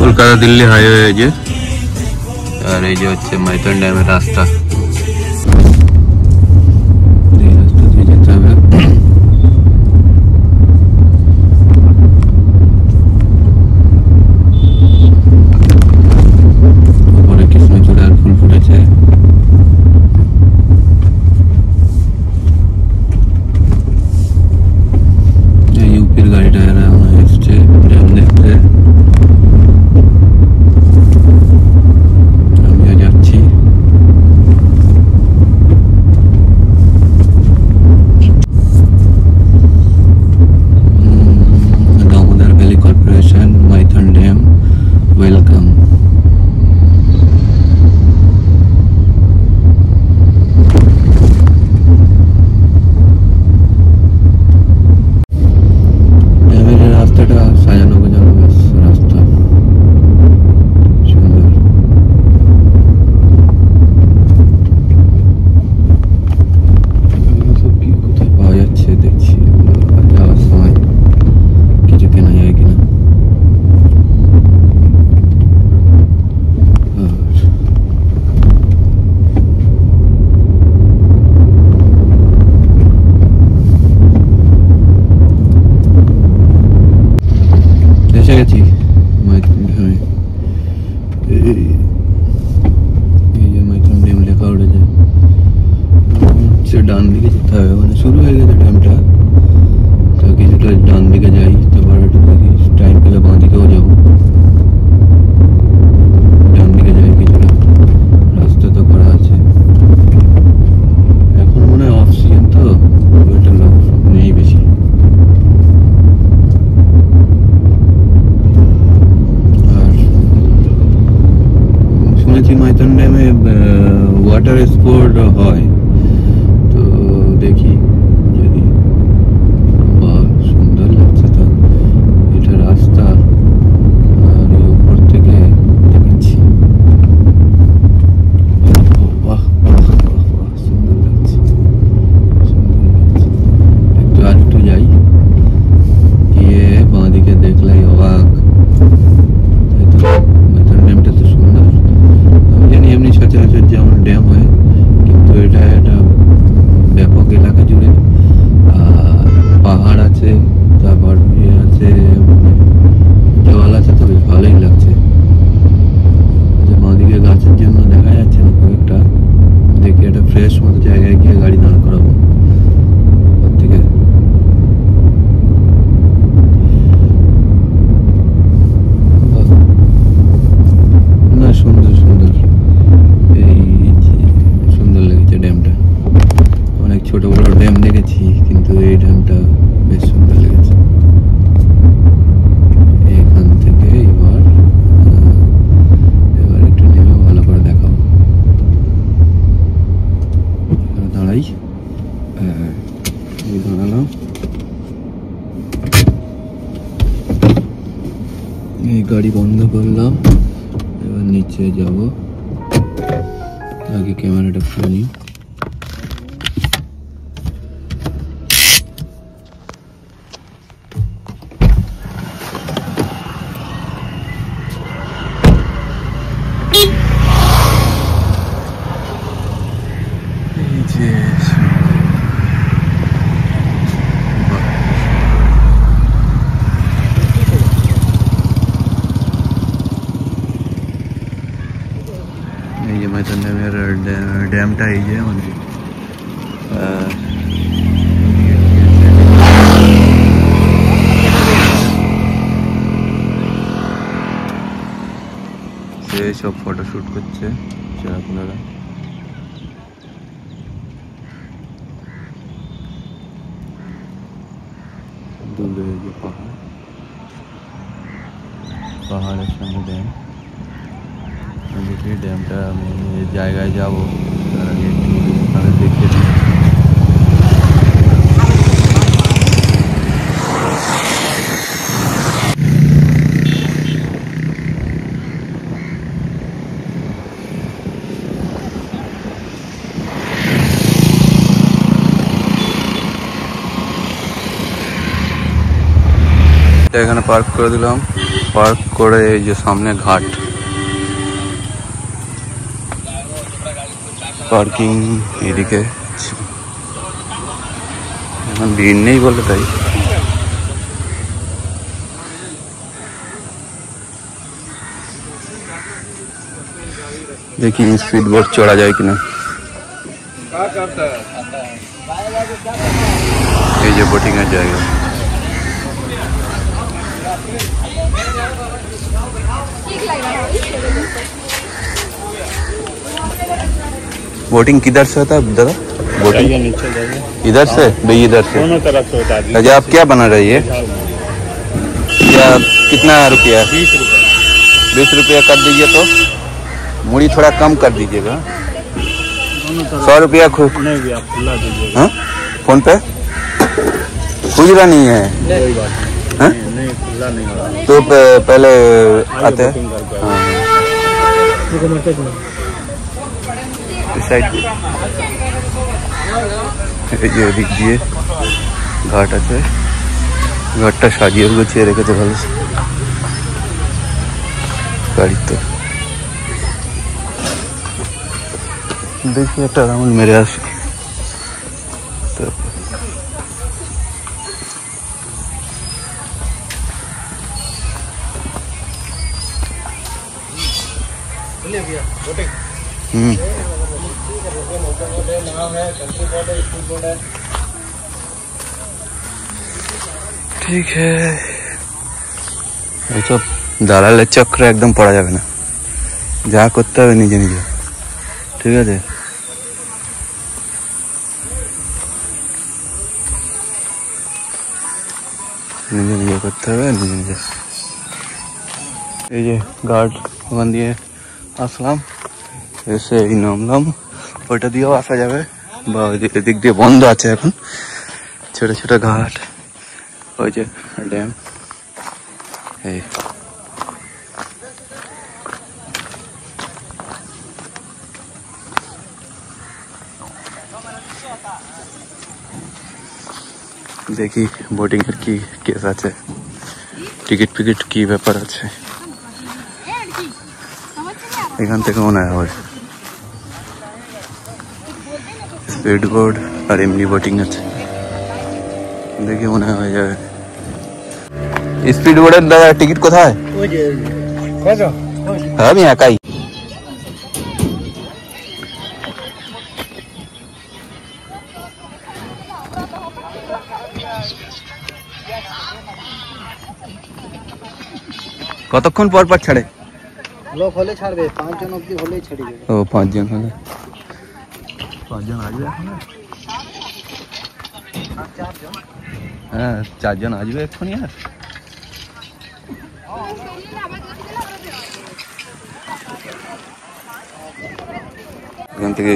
Kolkata Delhi highway যে, আর এই যে হচ্ছে মাইথন ড্যামের রাস্তা। এই রাস্তা দিয়ে যেতে হবে। উপরে কৃষ্ণচূড়ার ফুল ফুটেছে। এই ইউপির গাড়িটা এসছে ড্যাম দেখতে। ডান দিকে যেতে হবে, মানে শুরু হয়ে গেছে ড্যামটা, তো কিছুটা ডান দিকে যাই, তারপর একটু দেখি টাইম পেলে বাঁ দিকেও যাবো। ডান দিকে যাই, কিছুটা রাস্তা তো করা আছে। এখন মনে হয় অফ সিজন, তো ওইটা লোক নেই বেশি। আর শুনেছি মাইথন ড্যামে ওয়াটার স্পোর্ট হয়, তো দেখি যদি। সুন্দর লাগছে তো এটা রাস্তা, আর উপর থেকে দেখাচ্ছি। বাহ বাহ বাহ বাহ, সুন্দর লাগছে, সুন্দর লাগছে। একটু আর একটু যাই, গিয়ে বাঁ দিকে দেখলাই অবাক। তাই তো মাইথন ড্যামটা তো সুন্দর। আমি জানি এমনি সচরাচর যেমন ড্যাম হয়, কিন্তু এটা একটা ব্যাপক এলাকা জুড়ে, আর পাহাড় আছে, তারপর আছে জল আছে, তো বেশ ভালোই লাগছে। বাঁদিকে গাছের জন্য দেখা যাচ্ছে না খুব একটা। দেখি একটা ফ্রেশ মতো জায়গায় গিয়ে গাড়ি দাঁড় করাবো থেকে। না, সুন্দর সুন্দর, এই সুন্দর লেগেছে ড্যামটা। অনেক ছোট বড় ড্যাম দেখেছি, কিন্তু এই ড্যামটা বেশ সুন্দর লেগেছে। এখান থেকে এবার একটু নেমে ভালো করে দেখাবো। দাঁড়াই, দাঁড়ালাম, এই গাড়ি বন্ধ করলাম, এবার নিচে যাব। আগে ক্যামেরাটা খুলে নিই। এই যে মাইথন ড্যামের ড্যামটা, এই যে মানে সে সব ফটোশুট করছে আপনারা। দূরে যে পাহাড়, পাহাড়ের সঙ্গে ড্যাম। দেখি ড্যামটা আমি জায়গায় যাবো, তার আগে একটু দেখতে দিই। গাড়িটা এখানে পার্ক করে দিলাম। পার্ক করে এই যে সামনে ঘাট, পার্কিং এদিকে। এখন ভিড় নেই বলে তাই। দেখি স্পিড বোট চড়া যায় কিনা। এই যে বোটিং এর জায়গা। बोटिंग किधर से होता है दादा? बोटिंग इधर से भाई, इधर से दोनों तरफ से होता है। अच्छा, आप क्या बना रही है? क्या कितना रुपया? 20 रुपया। 20 रुपया कर दीजिए। तो मूड़ी थोड़ा कम कर दीजिएगा। 100 रुपया नहीं भी आप खुला दीजिएगा। हाँ, फोन पे खुजरा नहीं है। नहीं खुला नहीं होगा तो पहले आते हैं। দিক দিয়ে ঘাট আছে। ঘাটটা সাজিয়ে গুছিয়ে রেখেছে ভালো গাড়িতে। দেখি একটা রাউন্ড মেরে আসি। ঠিক এইসব দালালের চক্রে একদম পড়া যাবে না, যা করতে হবে নিজে নিজে। ঠিক আছে, নিজে নিজে করতে হবে, নিজে নিজে। এই যে গার্ড ওখান দিয়ে আসলাম, এসে এই নামলাম। ওইটা দিয়েও আসা যাবে, বা এদিক দিয়ে বন্ধ আছে এখন। ছোট ছোট ঘাট, ওই যে ড্যাম। এই দেখি বোটিং এর কি কেস আছে, টিকিট ফিকিট কি ব্যাপার আছে। এখান থেকে মনে হয় আবার স্পিড বোর্ড আর এমনি বোটিং আছে, দেখি মনে হয় হয়ে যাবে। স্পিড বোর্ডের দাদা টিকিট কোথায়? আমি একাই। কতক্ষণ পর পর ছাড়ে? লোক হলে ছাড়বে, 5 জন অবধি হলেই ছেড়ে দেবে। ও 5 জন হলে, 5 জন আসবে এখন। হ্যাঁ 4 জন আসবে এক্ষুনি। আর এখান থেকে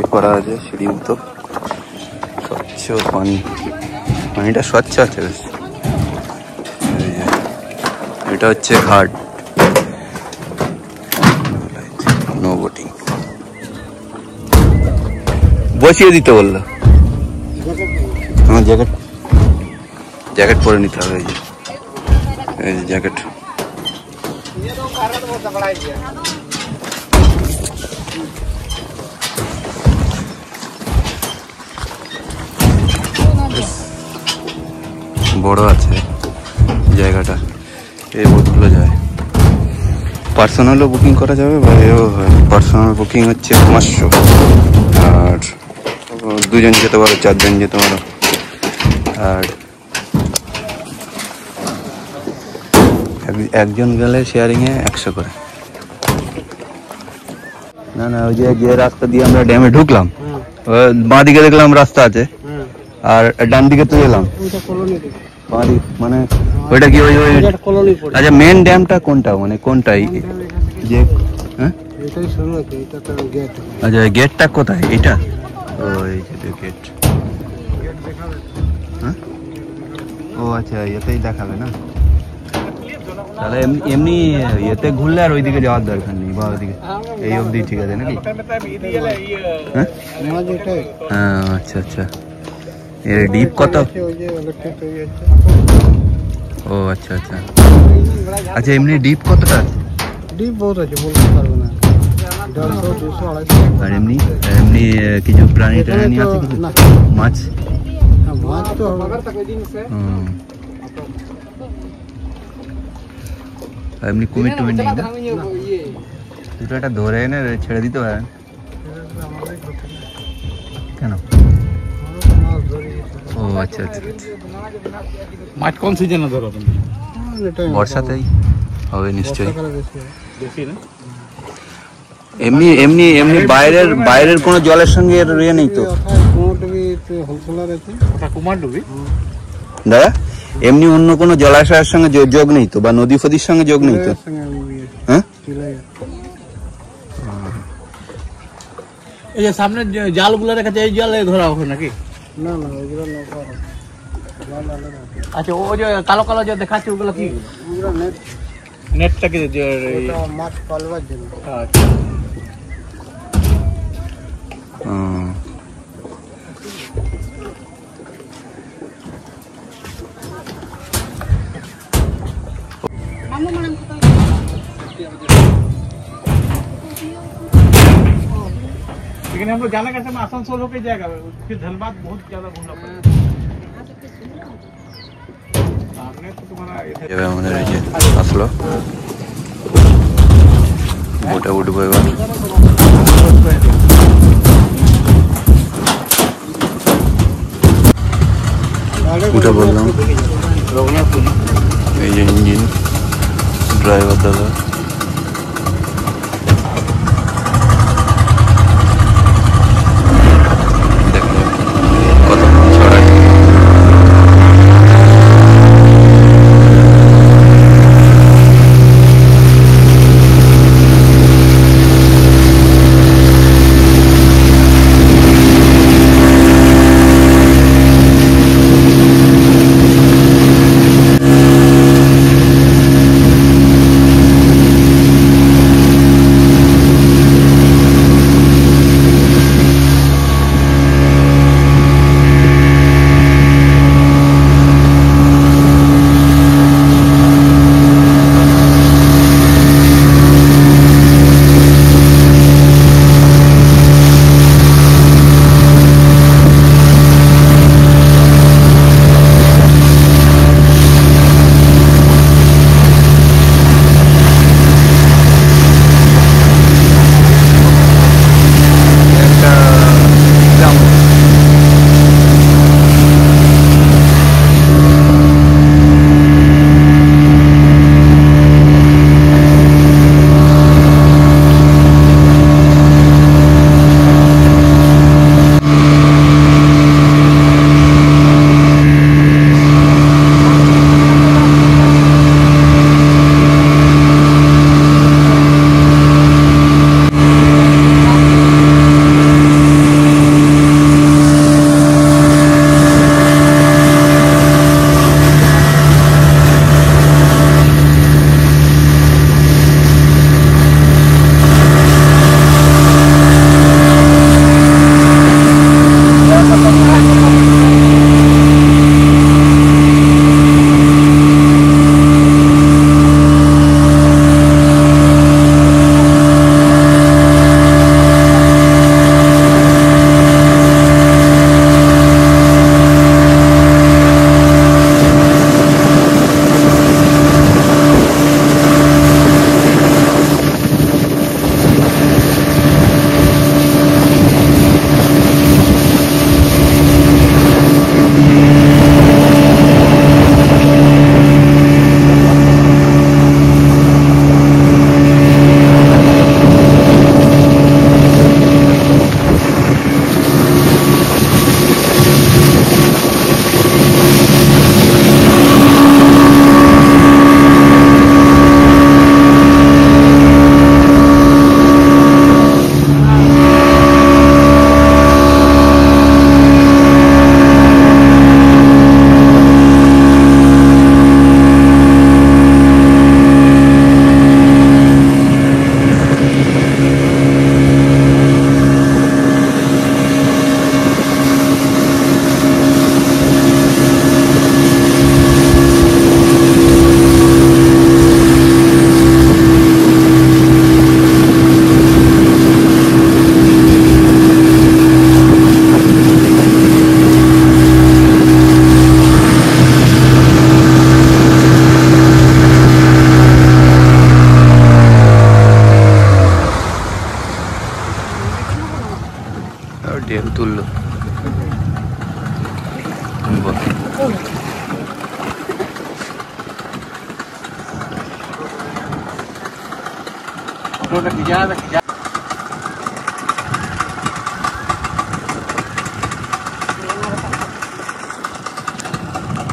এ করা আছে সিঁড়ি মতো, স্বচ্ছ পানি, পানিটা স্বচ্ছ আছে বেশ। এটা হচ্ছে ঘাট, নো বোটিং। বসিয়ে দিতে বললো। আমার জ্যাকেট জ্যাকেট পরে নিতে হবে। এই যে জ্যাকেট। বড় আছে জায়গাটা, এই বোটগুলো যায়। পার্সোনালও বুকিং করা যাবে, বা এও হয়। পার্সোনাল বুকিং হচ্ছে 500, আর 2 জন যেতে পারো, 4 জন যেতে পারো। আর একজন গেলে শেয়ারিংয়ে 100 করে। না না, ওই যে রাস্তা দিয়ে আমরা ড্যামে ঢুকলাম, বাঁ দিকে দেখলাম রাস্তা আছে, আর ডান দিকে তো এলাম। মানে ওইটা কি ওই? আচ্ছা, মেন ড্যামটা কোনটা, মানে কোনটা? যে হ্যাঁ, আচ্ছা গেটটা কোথায়? এইটা? ও এই যে গেট। হ্যাঁ, ও আচ্ছা, এতেই দেখাবে না? তাহলে এমনি এতে ঘুরলে আর ওইদিকে যাওয়ার দরকার নেই, বা ওইদিকে এই অবধি ঠিক আছে নাকি? হ্যাঁ হ্যাঁ, আচ্ছা আচ্ছা। এর ডিপ কত? ও আচ্ছা আচ্ছা আচ্ছা, এমনি ডিপ কতটা? ডিপ বহুত আছে, বলতে পারবো না। 150, 200, 250। আর এমনি এমনি কিছু প্রাণী টাণী আছে কিছু? না। মাছ? হ্যাঁ, মাছ তো হুম। আর এমনি কুমির টুমির নেই না? দুটো একটা ধরে এনে ছেড়ে দিতে পারেন। কেন? ও আচ্ছা আচ্ছা আচ্ছা। মাছ কোন সিজনে ধরো তুমি? বর্ষাতেই হবে নিশ্চয়ই। বেশি না? এমনি এমনি এমনি বাইরের বাইরের কোনো জলের সঙ্গে এর ইয়ে নেই তো দাদা? এমনি অন্য কোনো জলাশয়ের সঙ্গে যোগ নেই তো, বা নদী ফদির সঙ্গে যোগ নেই তো? হ্যাঁ, এই যে সামনে জাল গুলো রেখেছে, এই জালে ধরা হবে নাকি? না না, ওইগুলো আচ্ছা, ও যে কালো কালো যে দেখাচ্ছে ওগুলো কি? নেটটাকে মাছ পালবার জন্য। আচ্ছা। लेकिन हम लोग जाना कैसे में आसनसोल होके जाएगा, फिर धनबाद बहुत ज्यादा घूमना पड़ेगा। आपने तो तुम्हारा এবার আমাদের এই যে আসলো বোটে উঠবো এবার। উঠে বললাম, এই যে ইঞ্জিন, ড্রাইভার দাদা।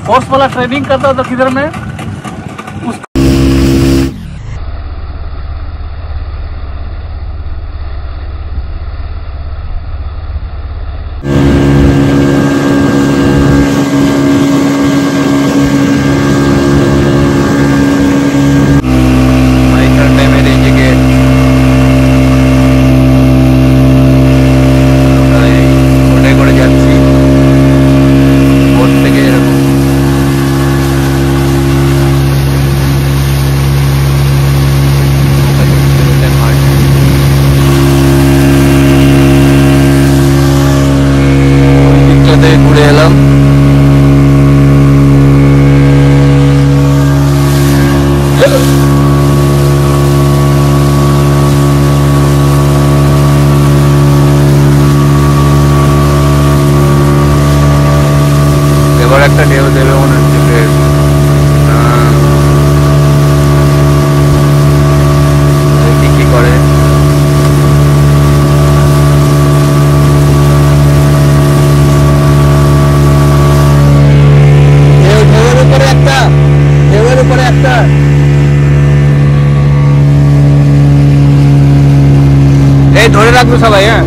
फोर्स वाला ट्रेनिंग करता था किधर में ধরে রাখবো সবাই হ্যাঁ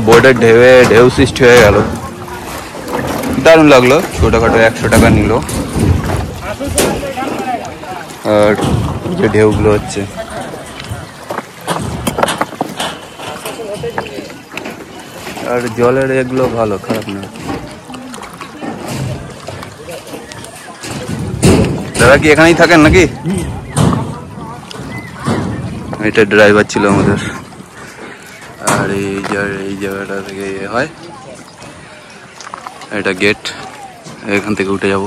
বোর্ডের ঢেউ সৃষ্টি হয়ে গেল দারুণ লাগলো ছোটখাটো 100 টাকা নিল আর যে ঢেউগুলো হচ্ছে আর জলের এগুলো ভালো খারাপ না দাদা কি এখানেই থাকেন নাকি এটা ড্রাইভার ছিল আমাদের আর এই জায়গাটা থেকে ইয়ে হয় এটা গেট এখান থেকে উঠে যাব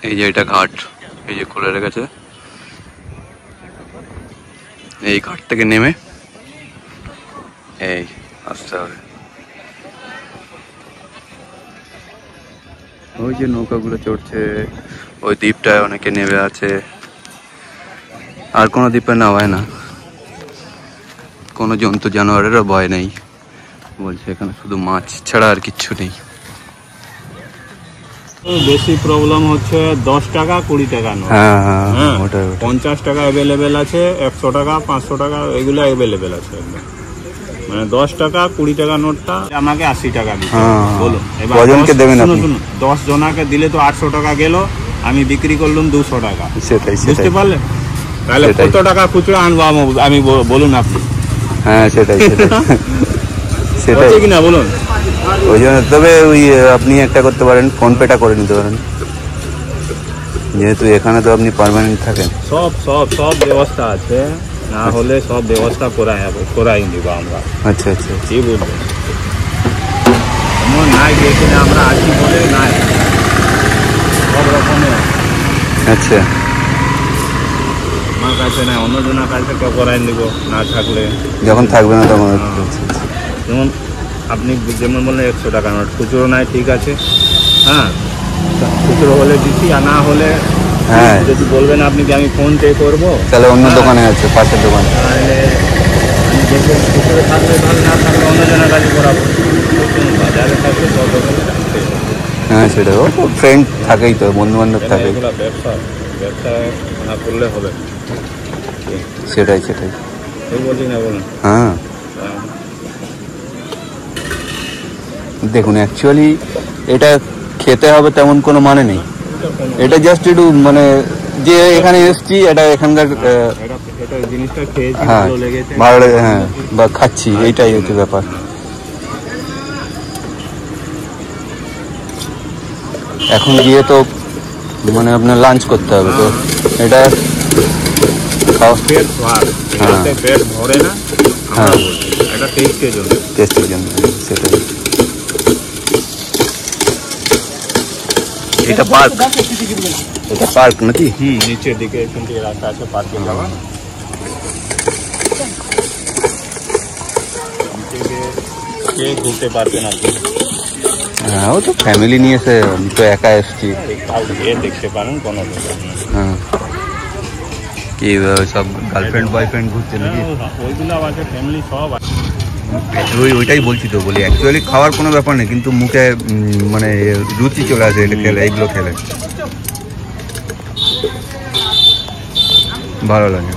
এই যে এটা ঘাট এই যে খুলে রেখেছে এই ঘাট থেকে নেমে এই আসতে হবে ওই যে নৌকাগুলো চড়ছে ওই দ্বীপটায় অনেকে নেমে আছে আর কোনো দ্বীপে নামায় না কোনো জন্তু জানোয়ারেরও ভয় নেই বলছে এখানে শুধু মাছ ছাড়া আর কিচ্ছু নেই বেশি প্রবলেম হচ্ছে 10 টাকা 20 টাকা নোট হ্যাঁ হ্যাঁ ওটা 50 টাকা অ্যাভেলেবেল আছে 100 টাকা 500 টাকা এগুলো অ্যাভেলেবেল আছে একদম মানে 10 টাকা 20 টাকা নোটটা আমাকে 80 টাকা দিতে বলো এবার কজনকে দেবেন আপনি 10 জনাকে দিলে তো 800 টাকা গেল আমি বিক্রি করলাম 200 টাকা সেটাই বুঝতে পারলেন তাহলে কত টাকা খুচরা আনবো আমি বলুন আপনি হ্যাঁ সেটাই সেটাই ঠিক না বলুন ওই জন্য তবে ওই আপনি একটা করতে পারেন ফোন পেটা করে নিতে পারেন যেহেতু এখানে তো আপনি পার্মানেন্ট থাকেন সব ব্যবস্থা আছে না হলে সব ব্যবস্থা করাই দিব আমরা আচ্ছা আচ্ছা কি বলবো এমন নাই যেখানে আমরা আছি বলে নাই সব রকমের আচ্ছা আমার কাছে না অন্যজনের কাছে কেউ করাই দিব না থাকলে যখন থাকবে না তখন যেমন আপনি যেমন বললেন 100 টাকা নোট খুচরো নাই ঠিক আছে হ্যাঁ খুচরো হলে দিচ্ছি আর না হলে হ্যাঁ যদি বলবেন আপনি কি আমি ফোন পে করবো তাহলে অন্য দোকানে আছে পাশের দোকানে তাহলে আমি দেখে খুচরো থাকলে ভালো না থাকলে অন্যজনের কাছে করাবো বাজারে থাকলে সব দোকানে হ্যাঁ সেটা ফ্রেন্ড থাকেই তো বন্ধু বান্ধব থাকে এগুলো ব্যবসা না করলে হবে সেটাই ঠিক বলছি না বলুন হ্যাঁ দেখুন অ্যাকচুয়ালি এটা খেতে হবে তেমন কোনো মানে নেই এটা জাস্ট একটু মানে যে এখানে এসছি এটা এখানকার এটা জিনিসটা খেয়েছি, হ্যাঁ ভালো লেগেছে, ভালো লাগে, হ্যাঁ, বা খাচ্ছি, এইটাই হচ্ছে ব্যাপার। এখন গিয়ে তো মানে আপনার লাঞ্চ করতে হবে, তো এটা খাওয়া পেট ভর, হ্যাঁ। এটাতে পেট ভরে না, হ্যাঁ। আমরা বলছি এটা টেস্টের জন্য। টেস্টের জন্য, সেটাই। এটা পার্ক, এটা পার্ক নাকি? নিচের দিকে এখান থেকে রাস্তা আছে পার্কে যাওয়া, কে ঘুরতে পারবেন আপনি, হ্যাঁ, ও তো ফ্যামিলি নিয়ে এসে, আমি তো একা এসছি। তাও গিয়ে দেখতে পারেন, কোনো ব্যাপার নেই। হ্যাঁ, কি সব গার্লফ্রেন্ড বয়ফ্রেন্ড ঘুরছে নাকি? ওইগুলো আছে, ফ্যামিলি সব আছে। ওইটাই বলছি তো, বলি অ্যাকচুয়ালি খাওয়ার কোনো ব্যাপার নেই, কিন্তু মুখে মানে রুচি চলে আসে এটা খেলে, এইগুলো খেলে ভালো লাগে।